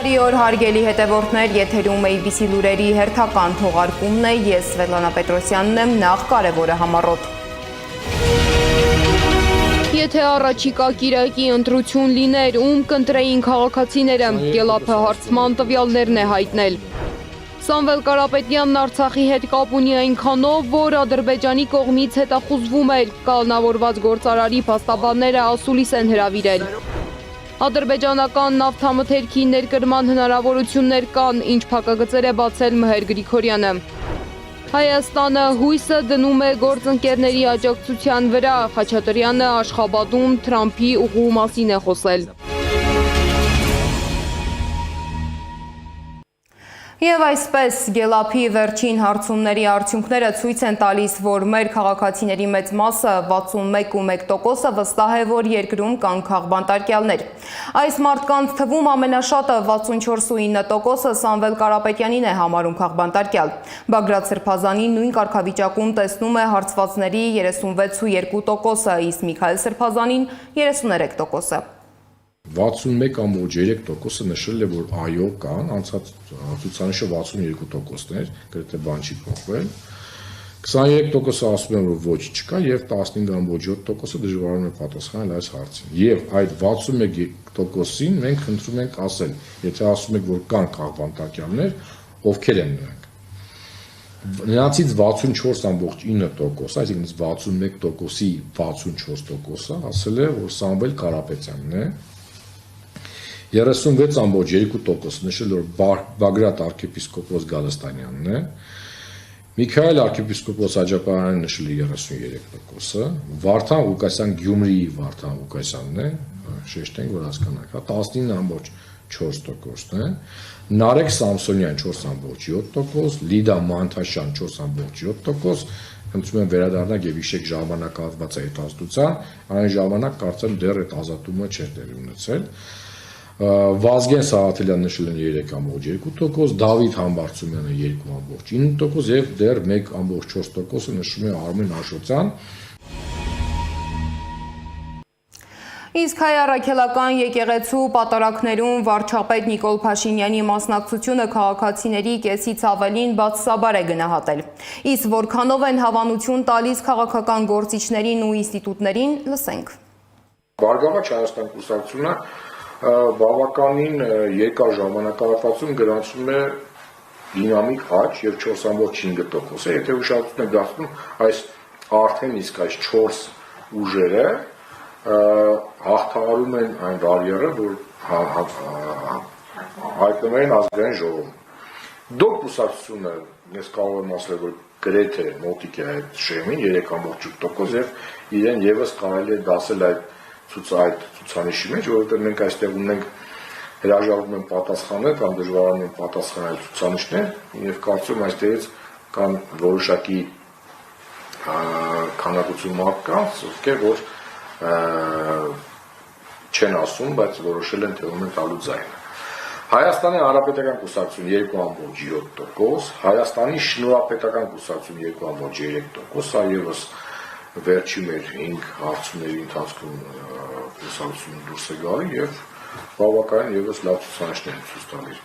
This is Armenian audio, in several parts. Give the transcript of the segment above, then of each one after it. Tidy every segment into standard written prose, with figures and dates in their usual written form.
Բարի օր հարգելի հետևորդներ, եթերում ABC լուրերի հերթական թողարկումն է, ես Սվետլանա Պետրոսյանն եմ, նախ կարևորը համառոտ։ Եթե առաջիկա կիրակի ընտրություն լիներ, ում կընտրեին քաղաքացիները, Գելափը հարցման տվյալներն է հայտնել։ Սամվել Կարապետյանն Արցախի հետ կապ ունի այնքանով, որ Ադրբեջանի կողմից հետախուզվում էր, կալանավորված գործարարի փաստաբանները ասուլիս են հրավիրել։ Ադրբեջանական նավթամթերքի ներկրման հնարավորություններ կան, ինչ փակագծեր է բացել Մհեր Գրիգորյանը։ Հայաստանը հույսը դնում է գործընկերների աջակցության վրա, Խաչատրյանը Աշխաբադում Թրամփի ուղու մասին է խոսել։ Եվ այսպես Գելափի վերջին հարցումների արդյունքները ցույց են տալիս, որ մեր քաղաքացիների մեծ մասը 61.1%-ը վստահ է, որ երկրում կան քաղբանտարկյալներ։ Այս մարդկանց թվում ամենաշատը 64.9%-ը Սամվել Կարապետյանին է համարում քաղբանտարկյալ։ Բագրատ Սրբազանին նույն կարգավիճակում տեսնում է հարցվածների 36.2%-ը, իսկ Միքայել Սրբազանին 33%-ը։ 61.3%-ը նշել է, որ այո կան, անցած ցուցանիշը 62%-ն էր, գրեթե բան չի փոխվել։ 23%-ը ասում են, որ ոչ չկա, եւ 15.7%-ը դժվարանում է պատասխանել այս հարցին։ Եվ այդ 61%-ին մենք խնդրում ենք ասել, եթե ասում եք, որ կան քաղբանտարկյալներ, ովքեր են նրանք։ Նրանցից 64.9%, այսինքն 61%-ի 64%-ը ասել է, որ Սամվել Կարապետյանն է։ 36.2% նշել, որ Բագրատ arczepiskopos Գալստանյանն է, Միքայել arczepiskopos Աջապայանն նշել է 33%-ը, Վարդան Ղուկասյան Գյումրիի Վարդան Ղուկասյանն է, շեշտենք, որ հասկանանք, 19.4%-ն է, Նարեկ Սամսոնյան 4.7%, Լիդա Մանթաշյան 4.7%, խնդրում եմ վերադառնալ եւ հիշեք ժամանակահատվածի հետազոտության, այն ժամանակ կարծեմ դեռ այդ ազատումը չէր տեղի ունեցել։ Վազգեն Սաղաթելյան նշել են 3.2%, Դավիթ Համբարձումյանը 2.9% եւ դեռ 1.4%-ը նշում է Արմեն Աշոտյան։ Իսկ հայ առաքելական եկեղեցու պատարակներում վարչապետ Նիկոլ Փաշինյանի մասնակցությունը քաղաքացիների կեսից ավելին բացասաբար է գնահատել։ Իսկ որքանով են հավանություն տալիս քաղաքական գործիչներին ու ինստիտուտներին, լսենք։ Բարգավաճ Հայաստան կուսակցությունը բավականին երկար ժամանակահատվածում գրանցում է դինամիկ աճ եւ 4.5%, եթե ուշադրություն եք դարձնում այս արդեն իսկ այս 4 ուժերը հաղթահարում են այն բարիերը, որ հայտնում են ազգային ժողովում։ Դոկ կուսակցությունը ես կարող եմ ասել, որ գրեթե մոտիկ է այդ շեմին 3.8% եւ իրեն եւս կարելի է դասել այդ ցուցանիշի մեջ, որովհետեւ մենք այստեղ ունենք հրաժարվում են պատասխանել կամ դժվարանում են պատասխանել ցուցանիշներ եւ կարծում այստեղից կան որոշակի քանակություն մարդկանց, ովքեր որ չեն ասում, բայց որոշել են թվում են տալու ձայնը։ Հայաստանի Հանրապետական կուսակցություն 2.7%, Հայաստանի Շնորհապետական կուսակցություն 2.3%, սա եւս վերջի մեր 5 հարցումների ընթացքում կուսակցությունը դուրս է գալի եւ բավականին եւս լավ ցուցանիշներ են ցույց տալիս։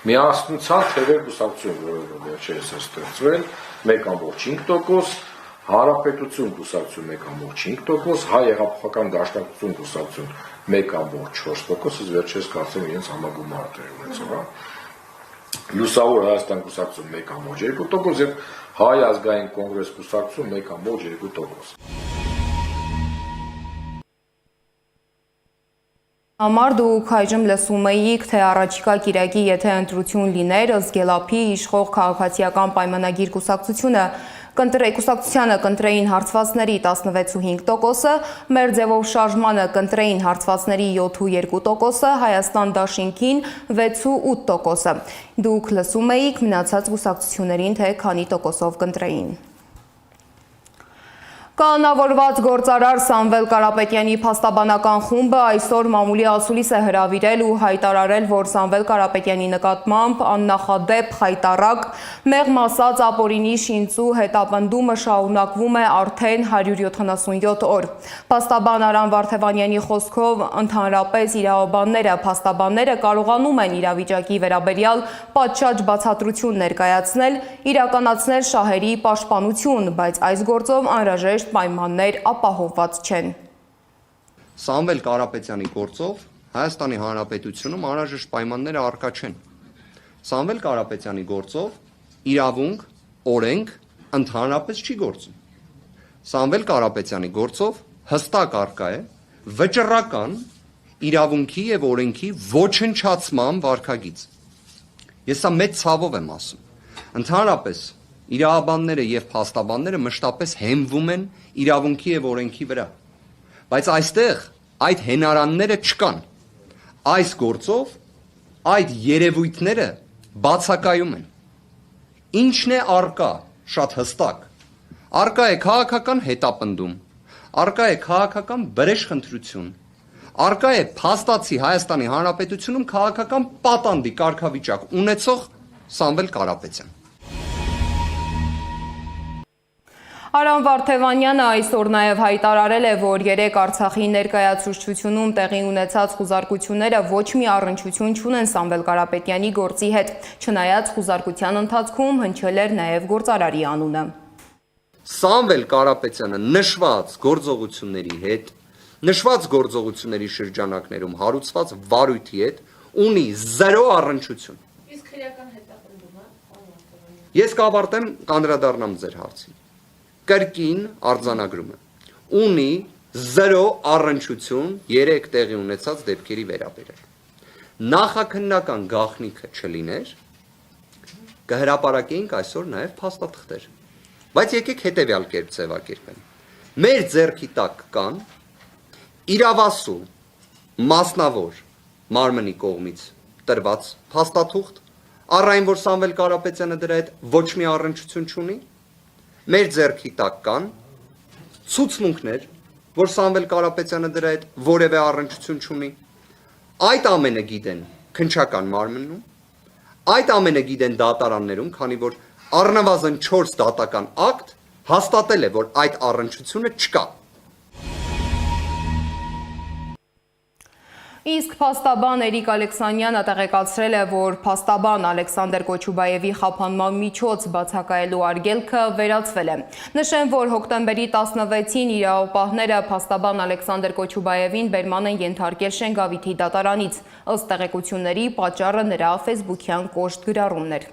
Միասնության թևեր կուսակցություն, որը վերջերս է ստեղծվել, 1.5%, Հանրապետություն կուսակցություն 1.5%, Հայ հեղափոխական դաշնակցություն կուսակցություն 1.4%, վերջերս կարծեմ իրենց համագումարը տեղի ունեցավ։ Լուսավոր Հայաստան կուսակցություն 1.2% եւ Հայ ազգային կոնգրես կուսակցություն 1.2%։ Համար դուք այժմ լսում էիք, թե առաջիկա կիրակի եթե ընտրություն լիներ, ըստ Գելափի իշխող քաղաքացիական պայմանագիր կուսակցությանը կընտրեին հարցվածների 16.5%-ը, մեր ձևով շարժմանը կընտրեին հարցվածների 7.2%-ը, Հայաստան դաշինքին 6.8%-ը։ Դուք լսում էիք մնացած կուսակցություններին, թե քանի տոկոսով կընտրեին։ Կանոնավորված գործարար Սամվել Կարապետյանի փաստաբանական խումբը այսօր մամուլի ասուլիս է հրավիրել ու հայտարարել, որ Սամվել Կարապետյանի նկատմամբ աննախադեպ խայտառակ, մեղմ ասած ապօրինի շինծու հետապնդումը շարունակվում է արդեն 177 օր։ Փաստաբան Արամ Վարդևանյանի խոսքով ընդհանրապես իրավաբանները, փաստաբանները կարողանում են իրավիճակի վերաբերյալ պատշաճ բացատրություն ներկայացնել, իրականացնել շահերի պաշտպանություն, բայց այս գործով անհրաժեշտ պայմաններ ապահովված չեն։ Սամվել Կարապետյանի գործով Հայաստանի Հանրապետությունում անհրաժեշտ պայմանները առկա չեն։ Սամվել Կարապետյանի գործով իրավունք, օրենք ընդհանրապես չի գործում։ Սամվել Կարապետյանի գործով հստակ առկա է վճռական իրավունքի եւ օրենքի ոչնչացման վարքագիծ։ Ես սա մեծ ցավով եմ ասում։ Ընդհանրապես իրավաբանները եւ փաստաբանները մշտապես հենվում են իրավունքի եւ օրենքի վրա, բայց այստեղ այդ հենարանները չկան։ Այս գործով այդ երևույթները բացակայում են։ Ինչն է առկա, շատ հստակ։ Առկա է քաղաքական հետապնդում, առկա է քաղաքական բրեժխնդրություն, առկա է փաստացի Հայաստանի Հանրապետությունում քաղաքական պատանդի կարգավիճակ ունեցող Սամվել Կարապետյան։ Արամ Վարդևանյանը այսօր նաև հայտարարել է, որ երեք Արցախի ներկայացուցչությունում տեղի ունեցած խուզարկությունները ոչ մի առնչություն չունեն Սամվել Կարապետյանի գործի հետ, չնայած խուզարկության ընթացքում հնչել էր նաև գործարարի անունը։ Սամվել Կարապետյանը նշված գործողությունների հետ, նշված գործողությունների շրջանակներում հարուցված վարույթի հետ ունի 0 առնչություն։ Իսկ քրեական հետապնդումը, Ես կավարտեմ, կանդրադառնամ ձեր հարցին։ Կրկին արձանագրումը ունի 0 առնչություն 3 տեղի ունեցած դեպքերի վերաբերյալ։ Նախաքննական գաղտնիքը չլիներ, կհրապարակեինք այսօր նաև փաստաթղթեր։ Բայց եկեք հետևյալ կերպ ձևակերպենք։ Մեր ձեռքի տակ կան իրավասու մասնավոր մարմնի կողմից տրված փաստաթուղթ, առ այն որ Սամվել Կարապետյանը դրա հետ ոչ մի առնչություն չունի։ Մեր ձեռքի տակ կան ցուցմունքներ, որ Սամվել Կարապետյանը դրա հետ որևէ առնչություն չունի։ Այդ ամենը գիտեն քննչական մարմնում, այդ ամենը գիտեն դատարաններում, քանի որ առնվազն 4 դատական ակտ հաստատել է, որ այդ առնչությունը չկա։ Իսկ փաստաբան Էրիկ Ալեքսանյանը տեղեկացրել է, որ փաստաբան Ալեքսանդր Կոչուբաևի խափանման միջոց բացակայելու արգելքը վերացվել է։ Նշեմ, որ հոկտեմբերի 16-ին իրավապահները փաստաբան Ալեքսանդր Կոչուբաևին բերման են ենթարկել Շենգավիթի դատարանից։ Ըստ տեղեկությունների, պատճառը նրա ֆեյսբուքյան կոշտ գրառումն էր։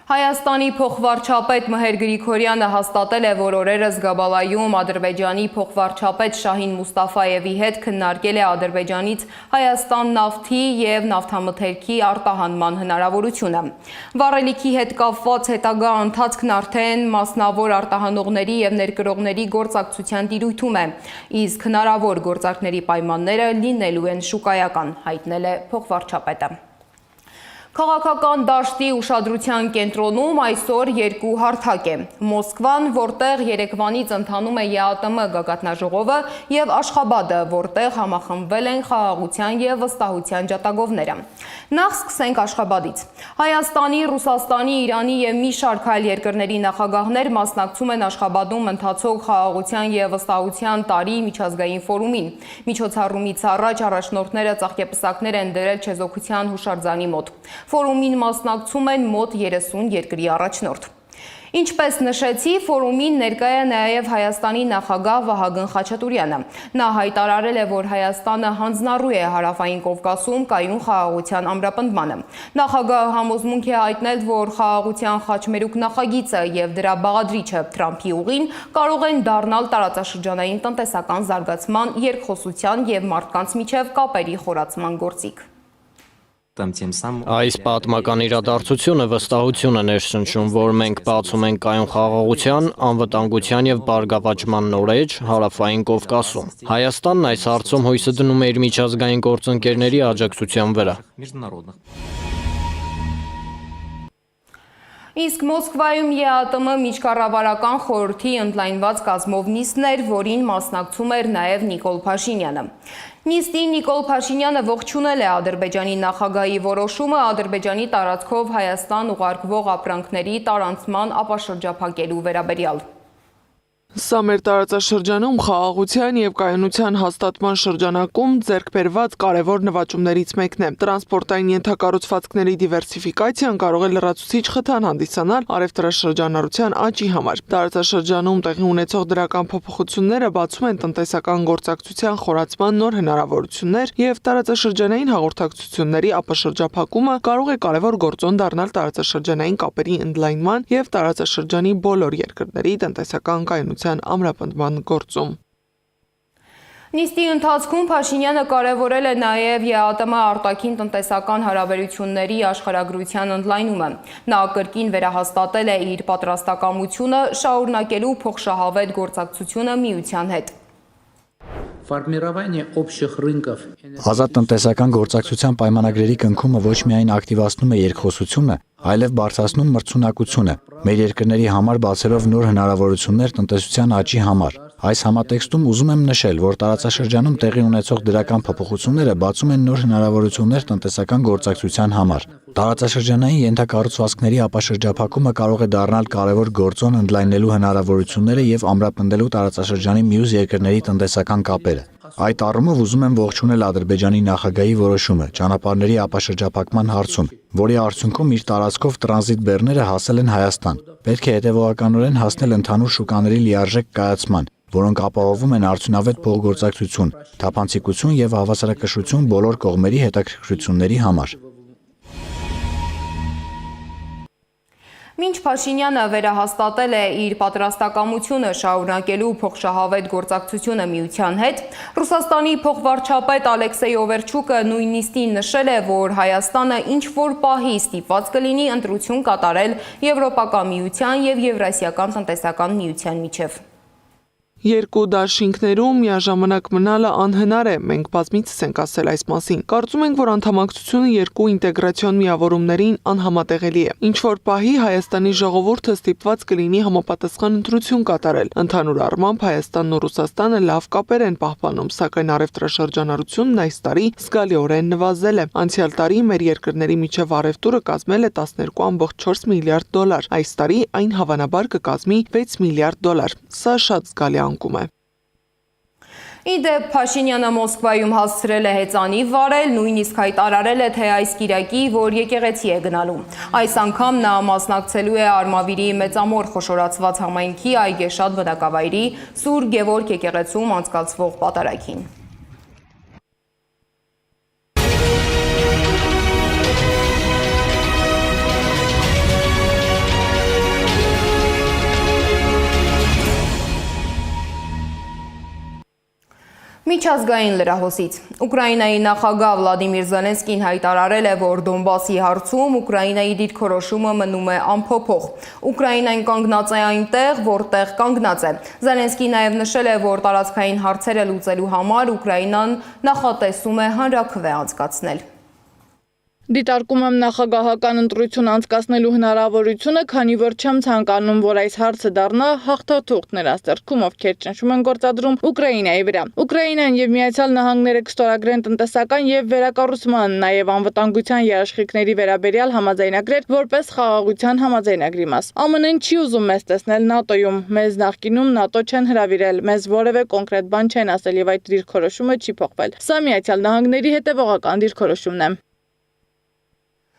Հայաստանի փոխվարչապետ Մհեր Գրիգորյանը հաստատել է, որ օրերս Գաբալայում Ադրբեջանի փոխվարչապետ Շահին Մուստաֆայևի հետ քննարկել է Ադրբեջանից Հայաստան նավթի և նավթամթերքի արտահանման հնարավորությունը։ Վառելիքի հետ կապված հետագա ընթացքն արդեն մասնավոր արտահանողների և ներկրողների գործակցության տիրույթում է, իսկ հնարավոր գործարքների պայմանները լինելու են շուկայական, հայտնել է փոխվարչապետը։ Քաղաքական դաշտի ուշադրության կենտրոնում այսօր 2 հարթակ է։ Մոսկվան, որտեղ երեկվանից ընթանում է ԵԱՏՄ գագաթնաժողովը, և Աշխաբադը, որտեղ համախմբվել են խաղաղության և վստահության ջատագովները։ Նախ սկսենք Աշխաբադից։ Հայաստանի, Ռուսաստանի, Իրանի և մի շարք այլ երկրների նախագահներ մասնակցում են Աշխաբադում ընթացող խաղաղության և վստահության տարի միջազգային ֆորումին։ Միջոցառումից առաջ առաջնորդները ծաղկեպսակներ են դրել չեզոքության հուշարձանի մոտ։ Ֆորումին մասնակցում են մոտ 30 երկրի առաջնորդ։ Ինչպես նշեցի, ֆորումին ներկա է նաև Հայաստանի նախագահ Վահագն Խաչատուրյանը։ Նա հայտարարել է, որ Հայաստանը հանձնառու է Հարավային Կովկասում կայուն խաղաղության ամրապնդմանը։ Նախագահը համոզմունք է հայտնել, որ խաղաղության խաչմերուկ նախագիծը և դրա բաղադրիչը Թրամփի ուղին կարող են դառնալ տարածաշրջանային տնտեսական զարգացման, երկխոսության և մարդկանց միջև կապերի խորացման գործիք։ Այս պատմական իրադարձությունը վստահություն է ներշնչում, որ մենք բացում ենք կայուն խաղաղության, անվտանգության և բարգավաճման նորեջ Հարավային Կովկասում։ Հայաստանն այս հարցում հույսը դնում է իր միջազգային գործընկերների աջակցության վրա։ Իսկ Մոսկվայում ԵԱՏՄ միջկառավարական խորհրդի ընդլայնված կազմով նիստն էր, որին մասնակցում էր նաև Նիկոլ Փաշինյանը։ Նիստին Նիկոլ Փաշինյանը ողջունել է Ադրբեջանի նախագահի որոշումը Ադրբեջանի տարածքով Հայաստան ուղարկվող ապրանքների տարանցման ապաշրջափակելու վերաբերյալ։ Սա մեր տարածաշրջանում խաղաղության և կայունության հաստատման շրջանակում ձեռք բերված կարևոր նվաճումներից մեկն է։ Տրանսպորտային ենթակառուցվածքների դիվերսիֆիկացիան կարող է լրացուցիչ խթան հանդիսանալ առևտրաշրջանառության աճի համար։ Տարածաշրջանում տեղի ունեցող դրական փոփոխությունները բացում են տնտեսական գործակցության խորացման նոր հնարավորություններ և տարածաշրջանային հաղորդակցությունների ապաշրջափակումը կարող է կարևոր գործոն դառնալ տարածաշրջանային կապերի ընդլայնման և տարածաշրջանի բոլոր երկրների տնտեսական կայունության ամրապնդման գործում։ Նիստի ընթացքում Փաշինյանը կարևորել է նաև ԵԱՏՄ արտաքին տնտեսական հարաբերությունների աշխարհագրության ընդլայնումը։ Նա կրկին վերահաստատել է իր պատրաստակամությունը շարունակելու փոխշահավետ գործակցությունը միության հետ։ Ազատ տնտեսական գործակցության պայմանագրերի կնքումը ոչ միայն ակտիվացնում է երկխոսությունը, այլև բարձրացնում մրցունակությունը, մեր երկրների համար բացելով նոր հնարավորություններ տնտեսության աճի համար։ Այս համատեքստում ուզում եմ նշել, որ տարածաշրջանում տեղի ունեցող դրական փոփոխությունները բացում են նոր հնարավորություններ տնտեսական գործակցության համար։ Տարածաշրջանային ենթակառուցվածքների ապաշրջափակումը կարող է դառնալ կարևոր գործոն ընդլայնելու հնարավորությունները և ամրապնդելու տարածաշրջանի մյուս երկրների տնտեսական կապերը։ Այդ առումով ուզում եմ ողջունել Ադրբեջանի նախագահի որոշումը ճանապարհների ապաշրջափակման հարցում, որի արդյունքում իր տարածքով տրանզիտ բեռները հասել են Հայաստան։ Պետք է հետևողականորեն հասնել ընդհանուր շուկաների լիարժեք կայացման, որոնք ապահովում են արդյունավետ փոխգործակցություն, թափանցիկություն և հավասարակշռություն բոլոր կողմերի հետաքրքրությունների համար։ Մինչ Փաշինյանը վերահաստատել է իր պատրաստակամությունը շարունակելու փոխշահավետ գործակցությունը միության հետ, Ռուսաստանի փոխվարչապետ Ալեքսեյ Օվերչուկը նույն նիստին նշել է, որ Հայաստանը ինչ-որ պահի ստիպված կլինի ընտրություն կատարել Եվրոպական միության և Եվրասիական տնտեսական միության միջև։ Երկու դաշինքներում միաժամանակ մնալը անհնար է, մենք բազմիցս ենք ասել այս մասին։ Կարծում ենք, որ անդամակցությունը երկու ինտեգրացիոն միավորումներին անհամատեղելի է։ Ինչ-որ պահի Հայաստանի ժողովուրդը ստիպված կլինի համապատասխան ընտրություն կատարել։ Ընդհանուր առմամբ Հայաստանն ու Ռուսաստանը լավ կապեր են պահպանում, սակայն առևտրաշրջանառությունն այս տարի զգալիորեն նվազել է։ Անցյալ տարի մեր երկրների միջև առևտուրը կազմել է 12.4 միլիարդ դոլար։ Այս տարի այն հավանաբար կկազմի 6 միլիարդ դոլար։ Սա շատ զգալի անկում է։ Իդեպ Փաշինյանը Մոսկվայում հասցրել է հեծանիվ վարել, նույնիսկ հայտարարել է, թե այս կիրակի, որ եկեղեցի է գնալու։ Այս անգամ նա մասնակցելու է Արմավիրի մեծամոր խոշորացված համայնքի Այգեշատ բնակավայրի Սուրբ Գևորգ եկեղեցում անցկացվող պատարագին։ Միջազգային լրահոսից։ Ուկրաինայի նախագահ Վլադիմիր Զելենսկին հայտարարել է, որ Դոնբասի հարցում Ուկրաինայի դիրքորոշումը մնում է անփոփոխ։ Ուկրաինան կանգնած է այնտեղ, որտեղ կանգնած է։ Զելենսկին նաև նշել է, որ տարածքային հարցերը լուծելու համար Ուկրաինան նախատեսում է հանրաքվե անցկացնել։ Դիտարկում եմ նախագահական ընտրություն անցկացնելու հնարավորությունը, քանի որ չեմ ցանկանում, որ այս հարցը դառնա հաղթաթուղթ ձեռքում, ովքեր ճնշում են գործադրում Ուկրաինայի վրա։ Ուկրաինան եւ Միացյալ Նահանգները կստորագրեն տնտեսական եւ վերակառուցման, նաեւ անվտանգության երաշխիքների վերաբերյալ համաձայնագրեր որպես խաղաղության համաձայնագրի մաս։ ԱՄՆ-ն չի ուզում մեզ տեսնել ՆԱՏՕ-ում, մեզ նախկինում ՆԱՏՕ չեն հրավիրել, մեզ որևէ կոնկրետ բան չեն ասել եւ այդ դիրքորոշումը չի փոխվել։ Սա Միացյալ Նահանգների հետևողական դիրքորոշումն է։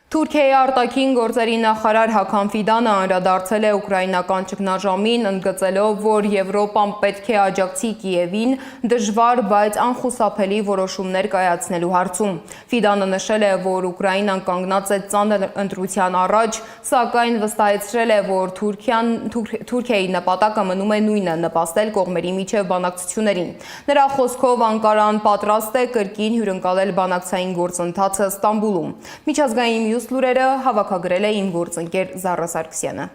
Թուրքիայի արտաքին գործերի նախարար Հական Ֆիդանը անդրադարձել է ուկրաինական ճգնաժամին, ընդգծելով, որ Եվրոպան պետք է աջակցի Կիևին դժվար, բայց անխուսափելի որոշումներ կայացնելու հարցում։ Ֆիդանը նշել է, որ Ուկրաինան կանգնած է ծանր ընտրության առաջ, սակայն վստահեցրել է, որ Թուրքիայի նպատակը մնում է նույնը՝ նպաստել կողմերի միջև բանակցություններին։ Նրա խոսքով Անկարան պատրաստ է կրկին հյուրընկալել բանակցային գործընթացը Ստամբուլում։ Միջազգային մյուս լուրերը հավաքագրել է իմ գործընկեր Զառա Սարգսյանը։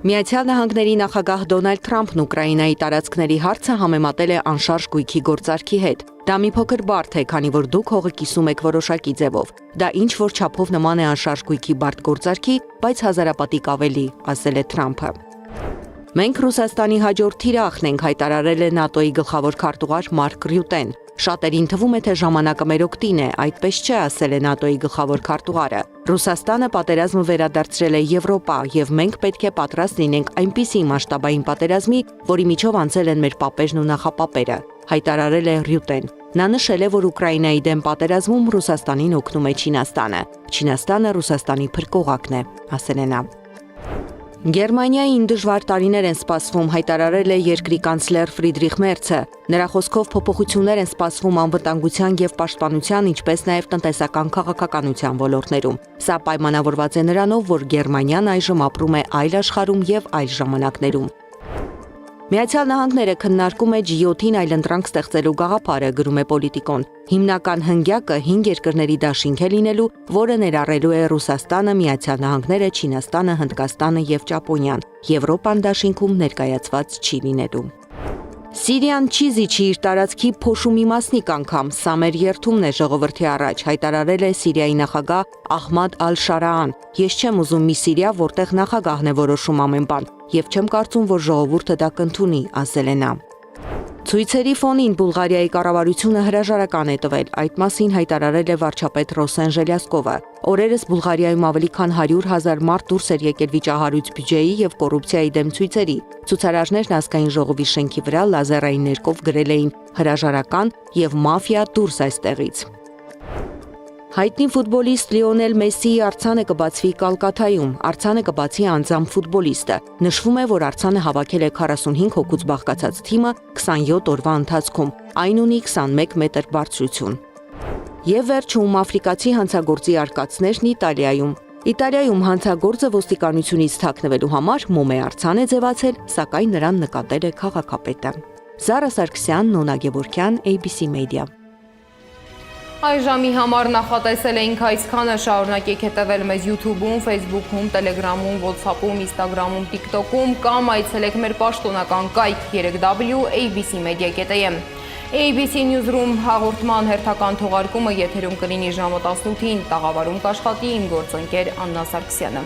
Միացյալ Նահանգների նախագահ Դոնալդ Թրամփն Ուկրաինայի տարածքների հարցը համեմատել է անշարժ գույքի գործարքի հետ։ Դա մի փոքր բարդ է, քանի որ դուք հողը կիսում եք որոշակի ձևով։ Դա ինչ որ չափով նման է անշարժ գույքի բարդ գործարքի, բայց հազարապատիկ ավելի, ասել է Թրամփը։ Մենք Ռուսաստանի հաջորդ թիրախն ենք, հայտարարել է ՆԱՏՕ-ի գլխավոր քարտուղար Մարկ Ռյուտեն։ Շատերին թվում է, թե ժամանակը մեր օգտին է, այդպես չէ, ասել է ՆԱՏՕ-ի գլխավոր քարտուղարը։ Ռուսաստանը պատերազմը վերադարձրել է Եվրոպա, եւ մենք պետք է պատրաստ լինենք այնպիսի մասշտաբային պատերազմի, որի միջով անցել են մեր պապերն ու նախապապերը, հայտարարել է Ռյուտեն։ Նա նշել է, որ Ուկրաինայի դեմ պատերազմում Ռուսաստանին օգնում է Չինաստանը։ Չինաստանը Ռուսաստանի փրկողակն է, ասել է նա։ Գերմանիային դժվար տարիներ են սպասվում, հայտարարել է երկրի կանցլեր Ֆրիդրիխ Մերցը։ Նրա խոսքով փոփոխություններ են սպասվում անվտանգության եւ պաշտպանության, ինչպես նաեւ տնտեսական քաղաքականության ոլորտներում։ Սա պայմանավորված է նրանով, որ Գերմանիան այժմ ապրում է այլ աշխարհում եւ այլ ժամանակներում։ Միացյալ Նահանգները քննարկում է G7-ին այլընտրանք ստեղծելու գաղափարը, գրում է Պոլիտիկոն։ Հիմնական հնգյակը 5 երկրների դաշինք է լինելու, որը ներառելու է Ռուսաստանը, Միացյալ Նահանգները, Չինաստանը, Հնդկաստանը եւ Ճապոնիան։ Եվրոպան դաշինքում ներկայացված չի լինելու։ Սիրիան չի զիջի իր տարածքի փոշու մի մասնիկ անգամ, սա մեր երթումն է ժողովրդի առաջ, հայտարարել է Սիրիայի նախագահ Ահմադ Ալ-Շարաան։ Ես չեմ ուզում մի Սիրիա, որտեղ նախագահն է որոշում ամեն բան, եւ չեմ կարծում, որ ժողովուրդը դա կընդունի, ասել է նա։ Ցույցերի ֆոնին Բուլղարիայի կառավարությունը հրաժարական է տվել, այդ մասին հայտարարել է վարչապետ Ռոսեն Ժելյասկովը։ Օրերս Բուլղարիայում ավելի քան 100,000 մարդ դուրս էր եկել վիճահարույց բյուջեի եւ կոռուպցիայի դեմ ցույցերի։ Ցուցարարներն ազգային ժողովի շենքի վրա լազերային ներկով գրել էին հրաժարական եւ մաֆիա դուրս այստեղից։ Հայտնի ֆուտբոլիստ Լիոնել Մեսսիի արձանը կբացվի Կալկաթայում։ Արձանը կբացի անձամբ ֆուտբոլիստը։ Նշվում է, որ արձանը հավաքել է 45 հոգուց բաղկացած թիմը 27 օրվա ընթացքում։ Այն ունի 21 մետր բարձրություն։ Եվ վերջում աֆրիկացի հանցագործի արկածներն Իտալիայում։ Իտալիայում հանցագործը ոստիկանությունից թաքնվելու համար մոմե արձան է ձևացել, սակայն նրան նկատել է քաղաքապետը։ Զարա Սարգսյան, Նոնա Գևորգյան, ABC Media։ Այս ժամի համար նախատեսել էինք այսքանը, շարունակեք հետևել մեզ YouTube-ում, Facebook-ում, Telegram-ում, WhatsApp-ում, Instagram-ում, TikTok-ում կամ այցելեք մեր պաշտոնական կայք 3w.abcmedia.am։ ABC Newsroom հաղորդման հերթական թողարկումը եթերում կլինի ժամը 18-ին, տաղավարում կաշխատի իմ գործընկեր Աննա Սարգսյանը։